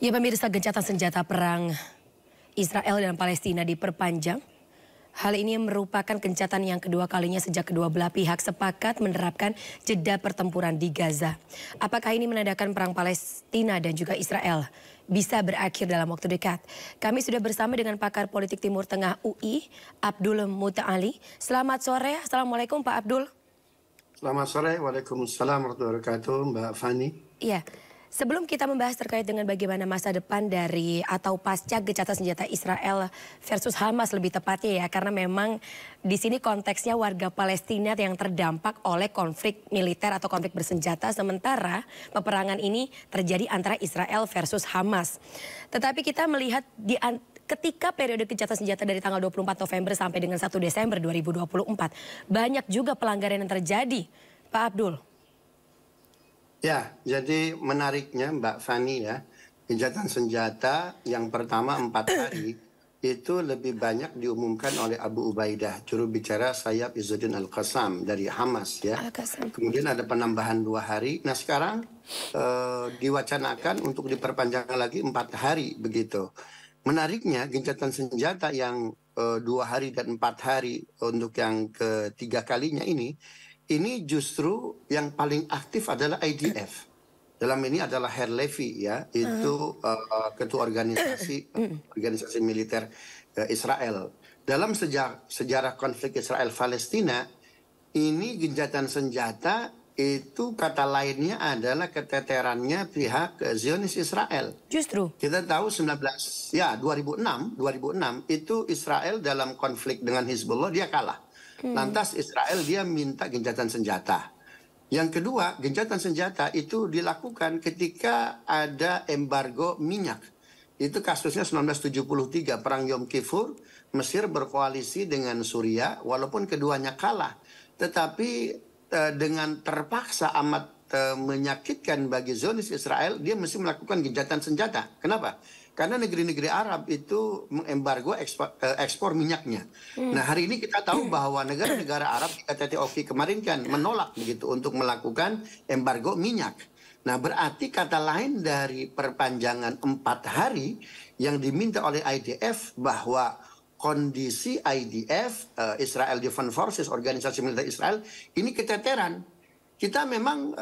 Ya pemirsa, gencatan senjata perang Israel dan Palestina diperpanjang. Hal ini merupakan gencatan yang kedua kalinya sejak kedua belah pihak sepakat menerapkan jeda pertempuran di Gaza. Apakah ini menandakan perang Palestina dan juga Israel bisa berakhir dalam waktu dekat? Kami sudah bersama dengan pakar politik Timur Tengah UI, Abdul Muta'ali. Selamat sore, Assalamualaikum Pak Abdul. Selamat sore, Waalaikumsalam warahmatullahi wabarakatuh, Mbak Fani. Iya. Sebelum kita membahas terkait dengan bagaimana masa depan dari atau pasca gencatan senjata Israel versus Hamas lebih tepatnya ya, karena memang di sini konteksnya warga Palestina yang terdampak oleh konflik militer atau konflik bersenjata, sementara peperangan ini terjadi antara Israel versus Hamas. Tetapi kita melihat ketika periode gencatan senjata dari tanggal 24 November sampai dengan 1 Desember 2024, banyak juga pelanggaran yang terjadi, Pak Abdul. Ya, jadi menariknya Mbak Fani ya, gencatan senjata yang pertama 4 hari itu lebih banyak diumumkan oleh Abu Ubaidah, juru bicara sayap Izzuddin Al-Qassam dari Hamas ya. Kemudian ada penambahan 2 hari. Nah sekarang diwacanakan untuk diperpanjang lagi 4 hari begitu. Menariknya gencatan senjata yang 2 hari dan 4 hari untuk yang ketiga kalinya ini justru yang paling aktif adalah IDF. Dalam ini adalah Herr Levy ya, itu ketua organisasi militer Israel. Dalam sejarah konflik Israel-Palestina, ini gencatan senjata itu kata lainnya adalah keteterannya pihak Zionis Israel. Justru kita tahu 2006 itu Israel dalam konflik dengan Hizbullah dia kalah. Lantas Israel dia minta gencatan senjata. Yang kedua, gencatan senjata itu dilakukan ketika ada embargo minyak. Itu kasusnya 1973, Perang Yom Kippur, Mesir berkoalisi dengan Suriah, walaupun keduanya kalah. Tetapi dengan terpaksa amat menyakitkan bagi Zionis Israel, dia mesti melakukan gencatan senjata. Kenapa? Karena negeri-negeri Arab itu mengembargo ekspor minyaknya. Nah hari ini kita tahu bahwa negara-negara Arab di KTT Oki kemarin kan menolak begitu untuk melakukan embargo minyak. Nah berarti kata lain dari perpanjangan 4 hari yang diminta oleh IDF bahwa kondisi IDF, Israel Defense Forces, organisasi militer Israel, ini keteteran. Kita memang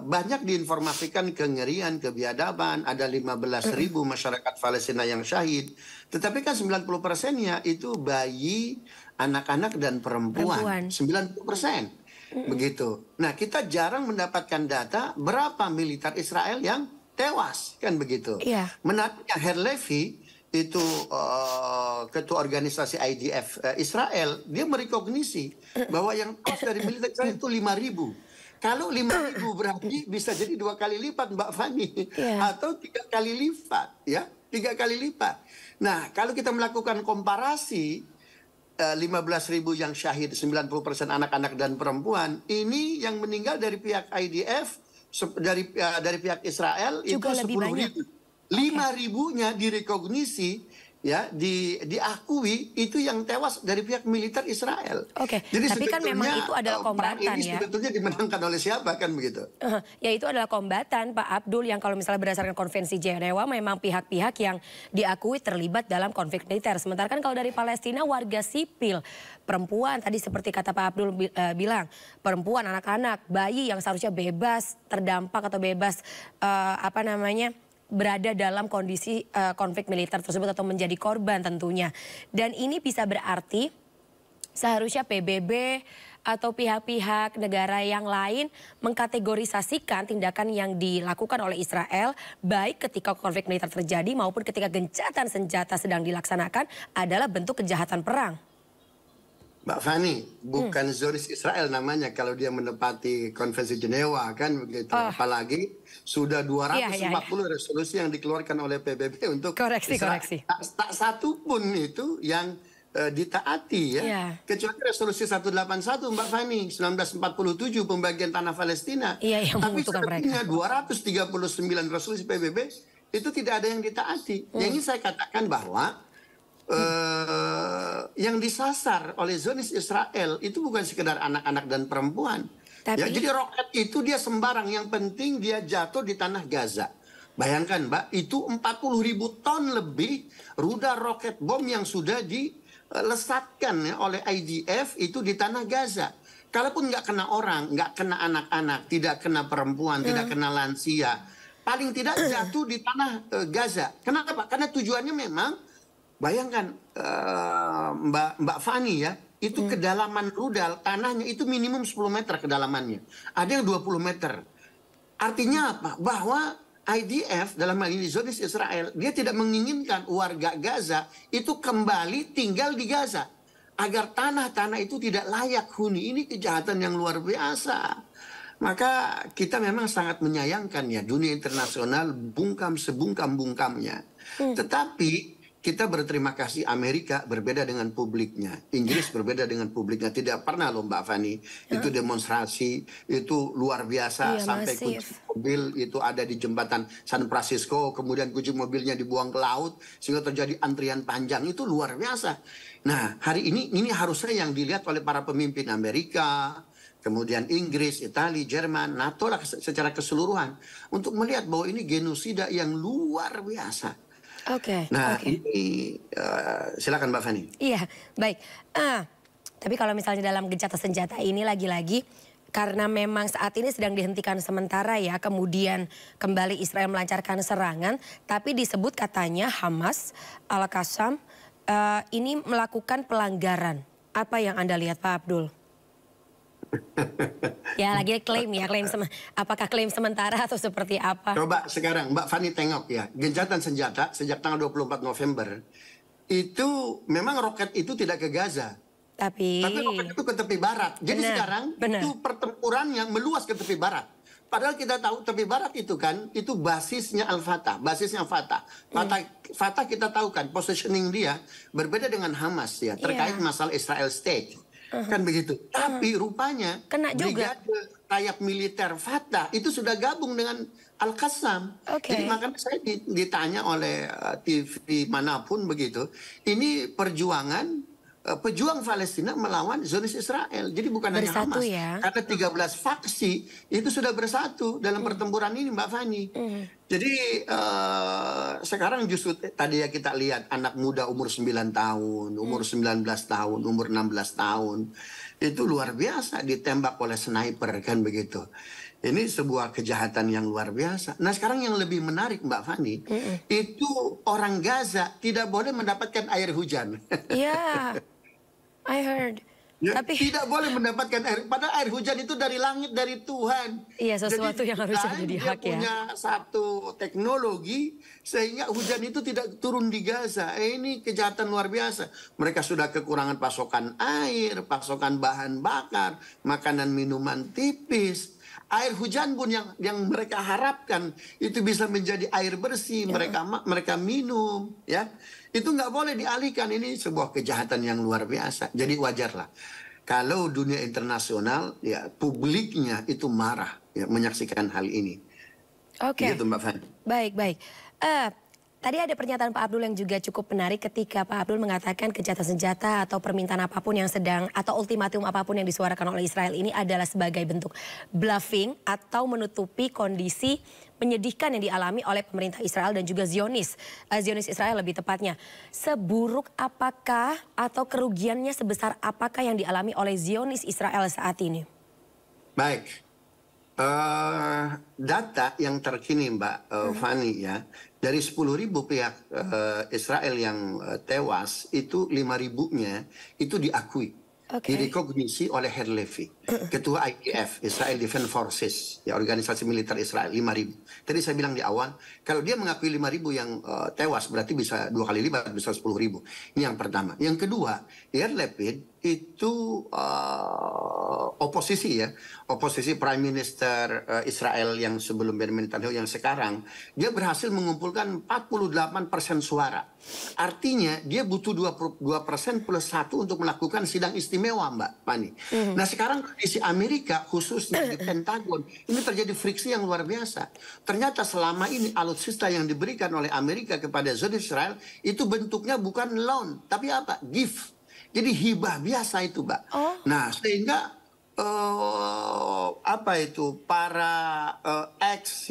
banyak diinformasikan kengerian, kebiadaban, ada 15.000 masyarakat Palestina yang syahid. Tetapi kan 90%-nya itu bayi, anak-anak dan perempuan. 90%. Begitu. Nah kita jarang mendapatkan data berapa militer Israel yang tewas. Kan begitu. Iya. Menariknya Herr Levy, itu ketua organisasi IDF Israel, dia merekognisi bahwa yang tewas dari militer Israel itu 5.000. Kalau 5.000 berarti bisa jadi 2 kali lipat Mbak Fani, atau 3 kali lipat ya, 3 kali lipat. Nah kalau kita melakukan komparasi 15.000 yang syahid, 90% anak-anak dan perempuan, ini yang meninggal dari pihak IDF dari pihak Israel juga itu 10.000. 5.000-nya direkognisi ya, diakui itu yang tewas dari pihak militer Israel. Jadi tapi kan memang itu adalah kombatan ini ya. sebetulnya dimenangkan oleh siapa kan begitu? Ya itu adalah kombatan Pak Abdul, yang kalau misalnya berdasarkan konvensi Jenewa memang pihak-pihak yang diakui terlibat dalam konflik militer. Sementara kan kalau dari Palestina warga sipil, perempuan tadi seperti kata Pak Abdul bilang, perempuan, anak-anak, bayi yang seharusnya bebas terdampak atau bebas berada dalam kondisi konflik militer tersebut atau menjadi korban tentunya. Dan ini bisa berarti seharusnya PBB atau pihak-pihak negara yang lain mengkategorisasikan tindakan yang dilakukan oleh Israel baik ketika konflik militer terjadi maupun ketika gencatan senjata sedang dilaksanakan adalah bentuk kejahatan perang. Mbak Fani, bukan Zionis Israel namanya kalau dia menepati konvensi Jenewa kan begitu. Apalagi sudah 240 resolusi yang dikeluarkan oleh PBB untuk koreksi. Tak satu pun itu yang ditaati ya. Kecuali resolusi 181 Mbak Fani 1947 pembagian tanah Palestina. Tapi sebenarnya 239 resolusi PBB itu tidak ada yang ditaati. Yang ini saya katakan bahwa yang disasar oleh Zionis Israel itu bukan sekedar anak-anak dan perempuan. Ya, jadi roket itu dia sembarang, yang penting dia jatuh di tanah Gaza. Bayangkan Mbak, itu 40.000 ton lebih rudal roket bom yang sudah dilesatkan ya, oleh IDF itu di tanah Gaza. Kalaupun nggak kena orang, nggak kena anak-anak, tidak kena perempuan, tidak kena lansia, paling tidak jatuh di tanah Gaza. Kenapa? Karena tujuannya memang, bayangkan Mbak Fani ya, itu kedalaman rudal tanahnya itu minimum 10 meter kedalamannya. Ada yang 20 meter. Artinya apa? Bahwa IDF dalam hal ini Zionis Israel, dia tidak menginginkan warga Gaza itu kembali tinggal di Gaza. Agar tanah-tanah itu tidak layak huni. Ini kejahatan yang luar biasa. Maka kita memang sangat menyayangkan ya, dunia internasional bungkam sebungkam-bungkamnya. Tetapi kita berterima kasih Amerika berbeda dengan publiknya. Inggris berbeda dengan publiknya. Tidak pernah loh Mbak Fani. Itu demonstrasi, itu luar biasa. Iya, sampai kunci mobil itu ada di jembatan San Francisco. Kemudian kunci mobilnya dibuang ke laut. Sehingga terjadi antrian panjang. Itu luar biasa. Nah hari ini harusnya yang dilihat oleh para pemimpin Amerika. Kemudian Inggris, Italia, Jerman, NATO lah secara keseluruhan. Untuk melihat bahwa ini genosida yang luar biasa. Nah, ini silakan Mbak Fani. Iya, baik. Tapi kalau misalnya dalam gencatan senjata ini lagi-lagi karena memang saat ini sedang dihentikan sementara ya, kemudian kembali Israel melancarkan serangan, tapi disebut katanya Hamas, Al-Qassam ini melakukan pelanggaran. Apa yang Anda lihat Pak Abdul? Ya lagi klaim ya, apakah klaim sementara atau seperti apa? Coba sekarang Mbak Fani tengok ya, gencatan senjata sejak tanggal 24 November itu memang roket itu tidak ke Gaza. Tapi roket itu ke tepi barat. Jadi sekarang itu pertempuran yang meluas ke tepi barat. Padahal kita tahu tepi barat itu kan, itu basisnya Al-Fatah, basisnya Fatah. Fatah kita tahu kan, positioning dia berbeda dengan Hamas ya, terkait masalah Israel State. Kan begitu. Tapi rupanya brigade sayap militer Fatah itu sudah gabung dengan Al-Qassam. Jadi makanya saya ditanya oleh TV manapun begitu. Ini perjuangan pejuang Palestina melawan Zionis Israel. Jadi bukan hanya Hamas. Ya? Karena 13 faksi itu sudah bersatu dalam pertempuran ini Mbak Fani. Jadi sekarang justru tadi ya kita lihat anak muda umur 9 tahun, umur 19 tahun, umur 16 tahun. Itu luar biasa ditembak oleh sniper kan begitu. Ini sebuah kejahatan yang luar biasa. Nah sekarang yang lebih menarik Mbak Fani, itu orang Gaza tidak boleh mendapatkan air hujan. Iya, I heard. Ya, tapi tidak boleh mendapatkan air. Padahal air hujan itu dari langit, dari Tuhan. Iya, sesuatu yang harusnya jadi hak ya. Dia punya satu teknologi sehingga hujan itu tidak turun di Gaza. Ini kejahatan luar biasa. Mereka sudah kekurangan pasokan air, pasokan bahan bakar, makanan minuman tipis. Air hujan pun yang mereka harapkan itu bisa menjadi air bersih, mereka minum, ya. Itu nggak boleh dialihkan. Ini sebuah kejahatan yang luar biasa. Jadi wajarlah kalau dunia internasional ya publiknya itu marah ya menyaksikan hal ini. Gitu Mbak Fani. Baik. Tadi ada pernyataan Pak Abdul yang juga cukup menarik ketika Pak Abdul mengatakan gencatan senjata atau permintaan apapun yang sedang atau ultimatum apapun yang disuarakan oleh Israel ini adalah sebagai bentuk bluffing atau menutupi kondisi menyedihkan yang dialami oleh pemerintah Israel dan juga Zionis Israel lebih tepatnya. Seburuk apakah atau kerugiannya sebesar apakah yang dialami oleh Zionis Israel saat ini? Baik. Data yang terkini Mbak Fani ya, dari 10.000 pihak Israel yang tewas, itu 5.000-nya itu diakui, direkognisi oleh Herr Levy, Ketua IDF, Israel Defense Forces, ya organisasi militer Israel, 5.000. Tadi saya bilang di awal, kalau dia mengakui 5.000 yang tewas, berarti bisa 2 kali lipat, bisa 10.000. Ini yang pertama. Yang kedua, Yair Lapid itu oposisi ya, oposisi Prime Minister Israel yang sebelum Benjamin Netanyahu yang sekarang, dia berhasil mengumpulkan 48% suara. Artinya dia butuh 2% plus 1 untuk melakukan sidang istimewa Mbak Fani. Nah sekarang kondisi Amerika khususnya di Pentagon ini terjadi friksi yang luar biasa. Ternyata selama ini alutsista yang diberikan oleh Amerika kepada Zionis Israel itu bentuknya bukan loan, tapi apa? Gift. Jadi hibah biasa itu, Mbak. Nah, sehingga apa itu para ex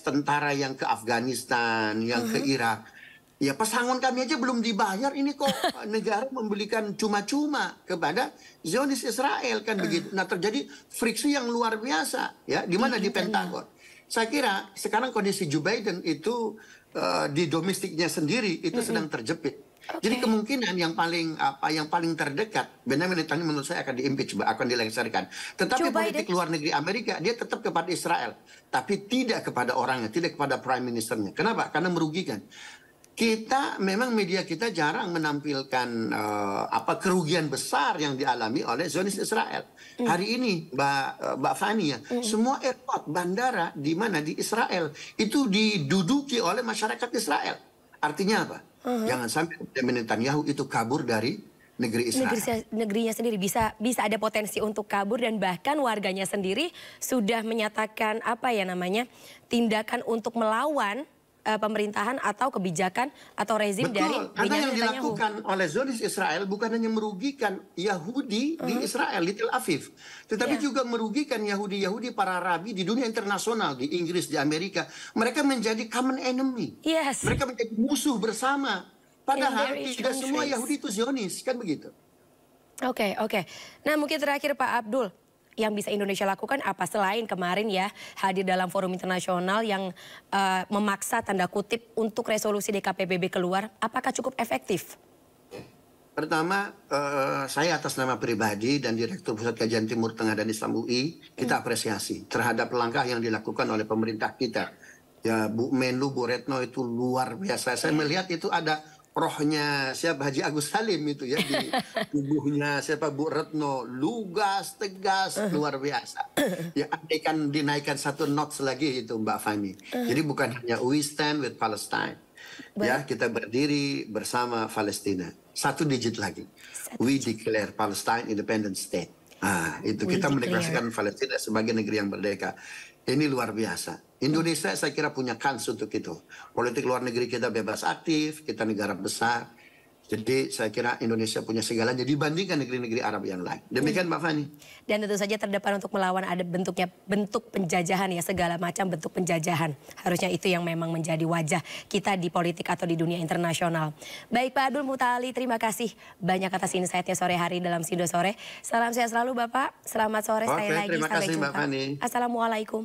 tentara yang ke Afghanistan, yang ke Irak. Ya pesangon kami aja belum dibayar, ini kok negara membelikan cuma-cuma kepada Zionis Israel kan begitu. Nah terjadi friksi yang luar biasa ya di mana di Pentagon. Saya kira sekarang kondisi Joe Biden itu di domestiknya sendiri itu sedang terjepit. Jadi kemungkinan yang paling terdekat Benjamin Netanyahu menurut saya akan diimpeach, akan dilengsarkan. Tetapi politik luar negeri Amerika dia tetap kepada Israel, tapi tidak kepada orangnya, tidak kepada prime ministernya. Kenapa? Karena merugikan. Kita memang media kita jarang menampilkan kerugian besar yang dialami oleh Zionis Israel. Hari ini Mbak Fani ya, semua airport, bandara di mana di Israel itu diduduki oleh masyarakat Israel. Artinya apa? Jangan sampai Benjamin Netanyahu itu kabur dari negeri Israel. Negerinya sendiri bisa ada potensi untuk kabur, dan bahkan warganya sendiri sudah menyatakan tindakan untuk melawan pemerintahan atau kebijakan atau rezim dari Benjamin Netanyahu. Karena yang dilakukan oleh Zionis Israel bukan hanya merugikan Yahudi di Israel, di Tel Aviv, tetapi juga merugikan Yahudi para Rabi di dunia internasional, di Inggris, di Amerika. Mereka menjadi common enemy. Mereka menjadi musuh bersama. Padahal tidak semua Yahudi itu Zionis, kan begitu. Oke. Nah mungkin terakhir Pak Abdul, yang bisa Indonesia lakukan apa selain kemarin ya hadir dalam forum internasional yang memaksa tanda kutip untuk resolusi DKPBB keluar, apakah cukup efektif? Pertama, saya atas nama pribadi dan Direktur Pusat Kajian Timur Tengah dan Islam UI, kita apresiasi terhadap langkah yang dilakukan oleh pemerintah kita. Ya, Bu Menlu, Bu Retno itu luar biasa. Saya melihat itu ada rohnya siapa Haji Agus Salim itu ya di tubuhnya siapa Bu Retno, lugas, tegas, luar biasa. Ya andaikan dinaikkan satu notch lagi itu Mbak Fani. Jadi bukan hanya we stand with Palestine. Ya kita berdiri bersama Palestina. Satu digit lagi. We declare Palestine independent state. Itu kita mendeklarasikan Palestina sebagai negeri yang merdeka. Ini luar biasa. Indonesia saya kira punya kans untuk itu. Politik luar negeri kita bebas aktif, kita negara besar. Jadi saya kira Indonesia punya segalanya dibandingkan negeri-negeri Arab yang lain. Demikian Mbak Fani. Dan tentu saja terdepan untuk melawan ada bentuk penjajahan ya, segala macam bentuk penjajahan. Harusnya itu yang memang menjadi wajah kita di politik atau di dunia internasional. Baik Pak Abdul Mutali, terima kasih banyak atas insight-nya sore hari dalam Sindo Sore. Salam sehat selalu Bapak, selamat sore sekali lagi. Terima kasih Mbak Fani. Assalamualaikum.